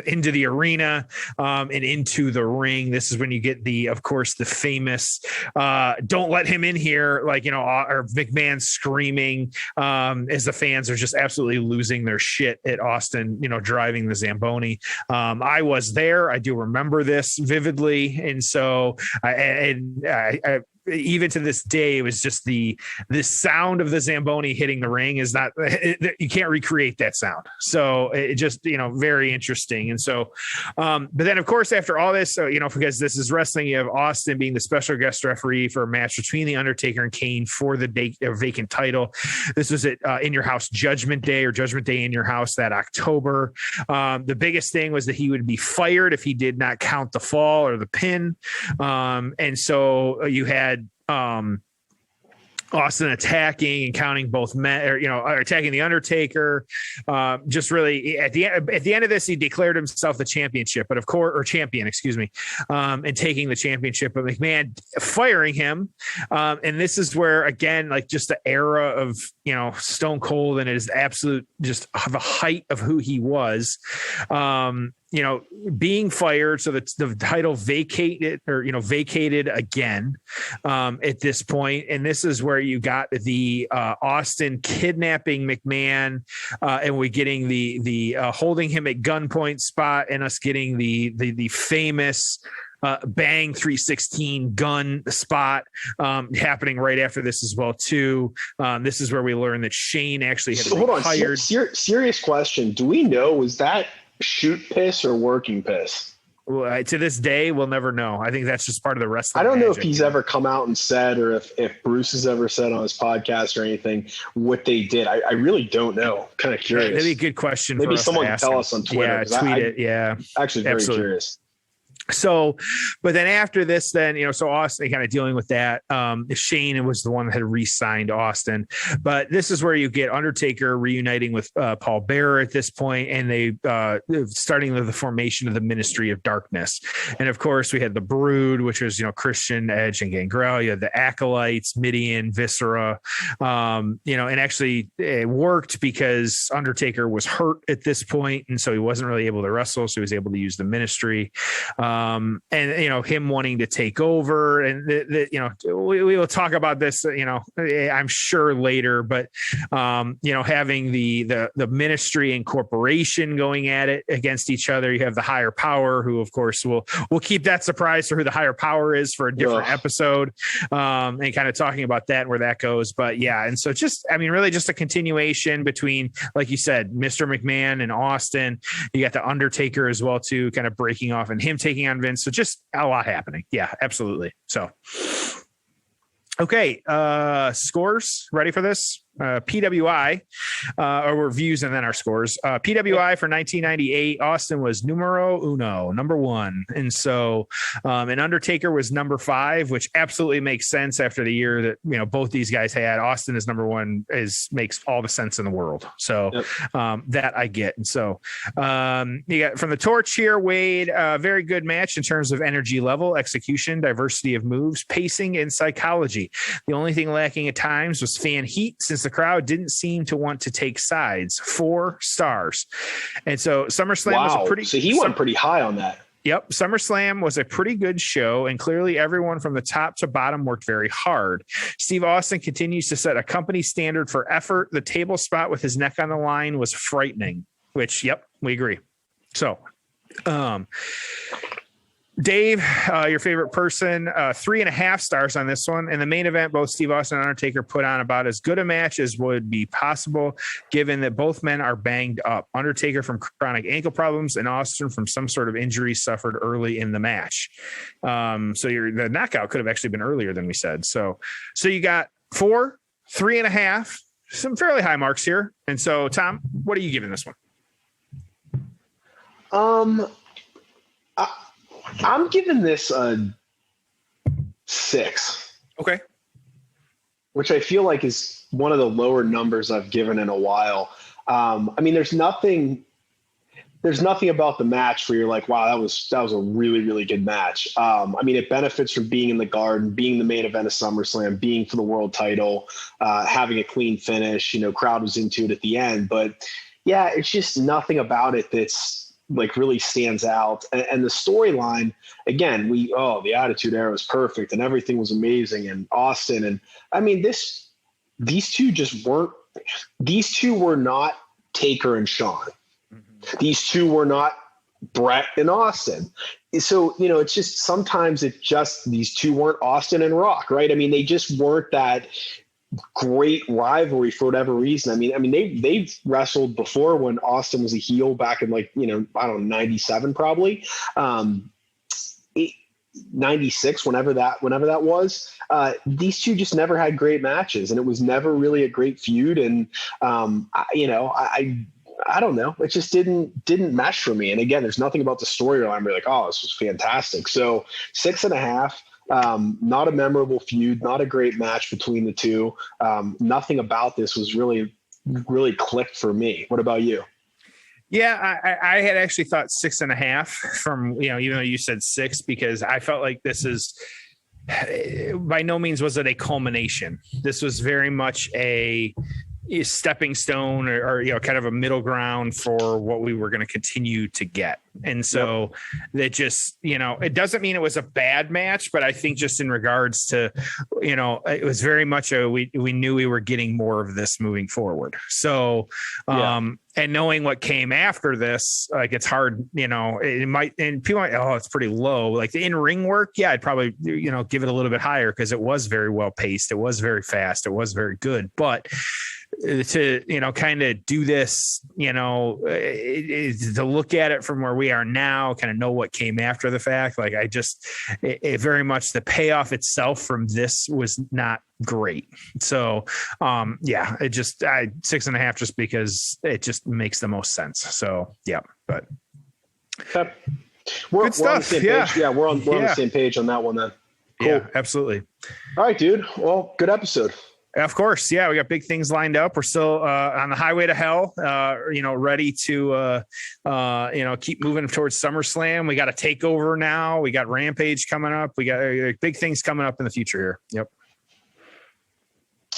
into the arena and into the ring. This is when you get of course, the famous don't let him in here, like, or McMahon screaming as the fans are just absolutely losing their shit at Austin, driving the Zamboni. I was there. I do remember this vividly. And so I even to this day, it was just the sound of the Zamboni hitting the ring is not, you can't recreate that sound. So it just, very interesting. And so, but then of course, after all this, because this is wrestling, you have Austin being the special guest referee for a match between the Undertaker and Kane for the vacant title. This was at In Your House Judgment Day, or Judgment Day in Your House, that October. The biggest thing was that he would be fired if he did not count the fall or the pin. And so you had Austin attacking and counting both men, or attacking the Undertaker. Just really at the end of this, he declared himself the championship, but of course, or champion, excuse me, and taking the championship. But McMahon firing him, and this is where, again, like, just the era of Stone Cold and his absolute, just the height of who he was. Being fired, so that the title vacated again at this point. And this is where you got the Austin kidnapping McMahon, and we're getting the holding him at gunpoint spot, and us getting the famous bang 316 gun spot happening right after this as well too. This is where we learn that Shane actually had hired. Serious question. Do we know, was that shoot piss or working piss? To this day, we'll never know. I think that's just part of the wrestling. I don't know magic. if he's ever come out and said, or if Bruce has ever said on his podcast or anything, what they did. I really don't know. Kind of curious. That'd be a good question. Maybe for us someone to can ask tell him. us on Twitter. Yeah, tweet it. Yeah. Actually very curious. So, but then after this, so Austin kind of dealing with that. Shane was the one that had re-signed Austin, but this is where you get Undertaker reuniting with Paul Bearer at this point, and they starting with the formation of the Ministry of Darkness. And of course, we had the Brood, which was Christian, Edge, and Gangrel. You had the Acolytes, Midian, Viscera. And actually it worked because Undertaker was hurt at this point, and so he wasn't really able to wrestle. So he was able to use the Ministry. And him wanting to take over, and we will talk about this, I'm sure later, but having the Ministry and corporation going at it against each other. You have the higher power, who of course we'll keep that surprise for who the higher power is for a different episode, and kind of talking about that and where that goes. But yeah, and so really just a continuation between, like you said, Mr. McMahon and Austin. You got the Undertaker as well too, kind of breaking off and him taking on Vince. So just a lot happening. Yeah, absolutely. So, okay. Scores, ready for this? PWI, or reviews and then our scores. PWI for 1998, Austin was numero uno, number one. And so, and Undertaker was number 5, which absolutely makes sense after the year that, both these guys had. Austin is number 1 makes all the sense in the world. So, that I get. And so, you got from the Torch here, Wade, very good match in terms of energy level, execution, diversity of moves, pacing, and psychology. The only thing lacking at times was fan heat, since the crowd didn't seem to want to take sides. 4 stars. And so Summerslam was he went pretty high on that. Yep. SummerSlam was a pretty good show, and clearly everyone from the top to bottom worked very hard. Steve Austin continues to set a company standard for effort. The table spot with his neck on the line was frightening, which, we agree. So, Dave, your favorite person, 3.5 stars on this one. In the main event, both Steve Austin and Undertaker put on about as good a match as would be possible, given that both men are banged up. Undertaker from chronic ankle problems and Austin from some sort of injury suffered early in the match. So the knockout could have actually been earlier than we said. So you got 4, 3.5, some fairly high marks here. And so, Tom, what are you giving this one? I'm giving this a 6. Okay. Which I feel like is one of the lower numbers I've given in a while. There's nothing about the match where you're like, wow, that was a really, really good match. It benefits from being in the Garden, being the main event of SummerSlam, being for the world title, having a clean finish, crowd was into it at the end, but yeah, it's just nothing about it that's like really stands out. And the storyline, again, the Attitude Era was perfect and everything was amazing. And Austin, and these two were not Taker and Shawn. Mm-hmm. These two were not Brett and Austin. So, it's just, sometimes these two weren't Austin and Rock, right? They just weren't that great rivalry for whatever reason. They've wrestled before when Austin was a heel back in 97 probably, 96, whenever that was. These two just never had great matches, and it was never really a great feud. And I don't know. It just didn't mesh for me. And again, there's nothing about the storyline where like, oh, this was fantastic. So 6.5. Not a memorable feud, not a great match between the two. Nothing about this was really, really clicked for me. What about you? Yeah, I had actually thought 6.5 from, even though you said 6, because I felt like this is by no means was it a culmination. This was very much a stepping stone or kind of a middle ground for what we were going to continue to get. And so that just, it doesn't mean it was a bad match, but I think just in regards to, it was very much we knew we were getting more of this moving forward. So, and and knowing what came after this, like it's hard, it might, and people might, it's pretty low. Like the in-ring work, yeah, I'd probably, give it a little bit higher because it was very well paced. It was very fast. It was very good. But to, kind of do this, to look at it from where we are now, kind of know what came after the fact. Like it very much the payoff itself from this was not great. So, it just 6.5 just because it just makes the most sense. So, yeah, but okay. We're on the same page. Yeah, we're on the same page on that one then. Cool. Yeah, absolutely. All right, dude. Well, good episode. Of course. Yeah. We got big things lined up. We're still on the highway to hell, ready to, keep moving towards SummerSlam. We got a takeover now. We got Rampage coming up. We got big things coming up in the future here. Yep.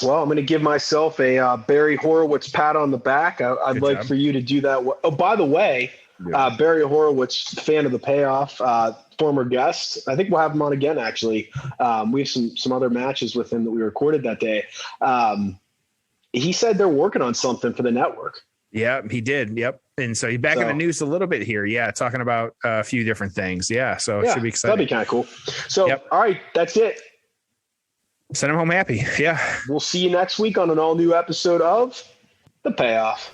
Well, I'm going to give myself a Barry Horowitz pat on the back. I'd like for you to do that. Oh, by the way, Barry Horowitz, fan of the payoff, former guest. I think we'll have him on again, actually. We have some other matches with him that we recorded that day. He said they're working on something for the network. Yeah, he did. Yep. And so he's back in the news a little bit here. Yeah, talking about a few different things. Yeah, so it should be exciting. That'd be kind of cool. So, All right, that's it. Send him home happy. Yeah. We'll see you next week on an all-new episode of The Payoff.